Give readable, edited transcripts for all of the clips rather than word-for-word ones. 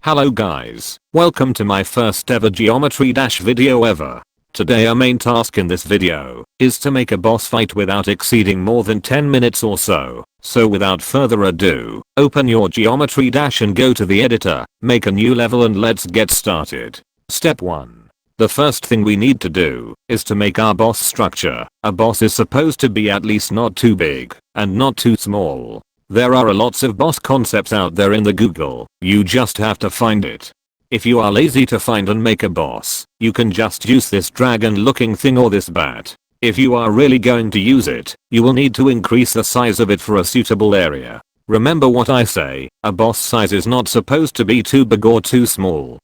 Hello guys, welcome to my first ever Geometry Dash video ever. Today our main task in this video is to make a boss fight without exceeding more than 10 minutes or so. So without further ado, open your Geometry Dash and go to the editor, make a new level and let's get started. Step 1. The first thing we need to do is to make our boss structure. A boss is supposed to be at least not too big and not too small. There are lots of boss concepts out there in the Google, you just have to find it. If you are lazy to find and make a boss, you can just use this dragon looking thing or this bat. If you are really going to use it, you will need to increase the size of it for a suitable area. Remember what I say, a boss size is not supposed to be too big or too small.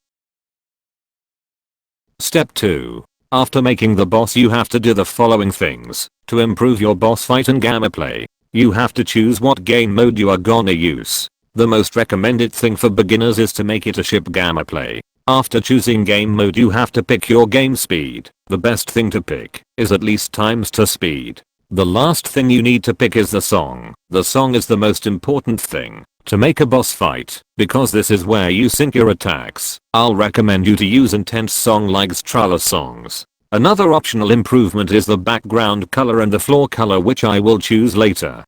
Step 2. After making the boss you have to do the following things to improve your boss fight and gameplay. You have to choose what game mode you are gonna use. The most recommended thing for beginners is to make it a ship gameplay. After choosing game mode you have to pick your game speed. The best thing to pick is at least times to speed. The last thing you need to pick is the song. The song is the most important thing to make a boss fight because this is where you sync your attacks. I'll recommend you to use intense song like Strala songs. Another optional improvement is the background color and the floor color, which I will choose later.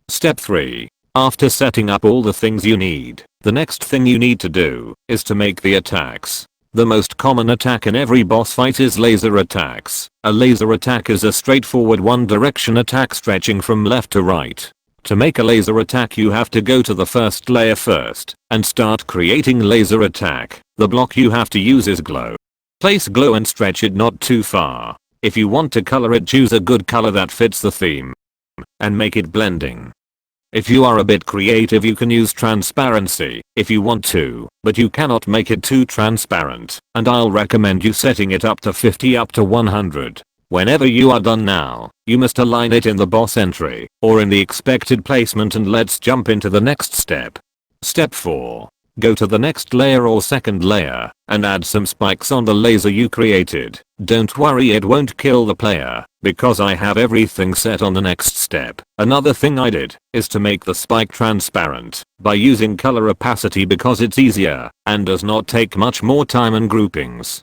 Step 3. After setting up all the things you need, the next thing you need to do is to make the attacks. The most common attack in every boss fight is laser attacks. A laser attack is a straightforward one direction attack stretching from left to right. To make a laser attack you have to go to the first layer first and start creating laser attack. The block you have to use is glow. Place glow and stretch it not too far. If you want to color it, choose a good color that fits the theme and make it blending. If you are a bit creative you can use transparency if you want to, but you cannot make it too transparent, and I'll recommend you setting it up to 50 up to 100. Whenever you are done now, you must align it in the boss entry or in the expected placement, and let's jump into the next step. Step 4. Go to the next layer or second layer and add some spikes on the laser you created. Don't worry, it won't kill the player because I have everything set on the next step. Another thing I did is to make the spike transparent by using color opacity because it's easier and does not take much more time and groupings.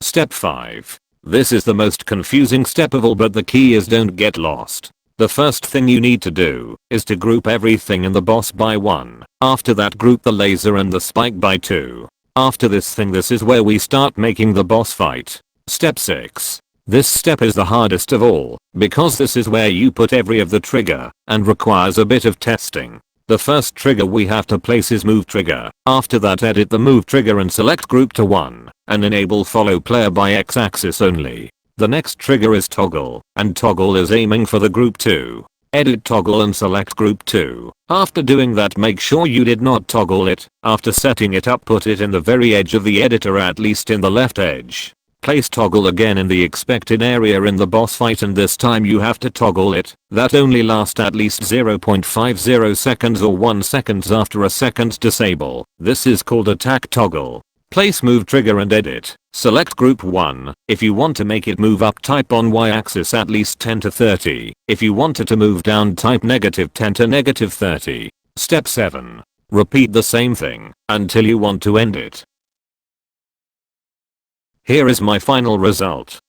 Step 5. This is the most confusing step of all, but the key is don't get lost. The first thing you need to do is to group everything in the boss by 1. After that group the laser and the spike by 2. After this is where we start making the boss fight. Step 6. This step is the hardest of all because this is where you put every of the trigger and requires a bit of testing. The first trigger we have to place is move trigger. After that edit the move trigger and select group to 1 and enable follow player by x-axis only. The next trigger is toggle, and toggle is aiming for the group 2. Edit toggle and select group 2. After doing that make sure you did not toggle it. After setting it up put it in the very edge of the editor, at least in the left edge. Place toggle again in the expected area in the boss fight, and this time you have to toggle it. That only lasts at least 0.50 seconds or 1 second after a second's disable. This is called attack toggle. Place move trigger and edit. Select group 1. If you want to make it move up type on y-axis at least 10 to 30. If you want it to move down type -10 to -30. Step 7. Repeat the same thing until you want to end it. Here is my final result.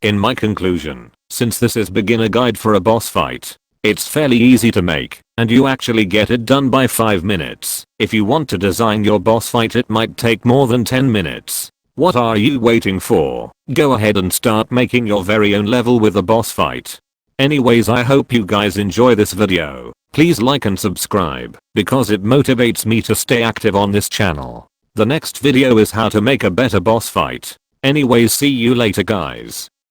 In my conclusion, since this is beginner guide for a boss fight, it's fairly easy to make, and you actually get it done by 5 minutes. If you want to design your boss fight, it might take more than 10 minutes. What are you waiting for? Go ahead and start making your very own level with a boss fight. Anyways, I hope you guys enjoy this video. Please like and subscribe, because it motivates me to stay active on this channel. The next video is how to make a better boss fight. Anyways, see you later guys.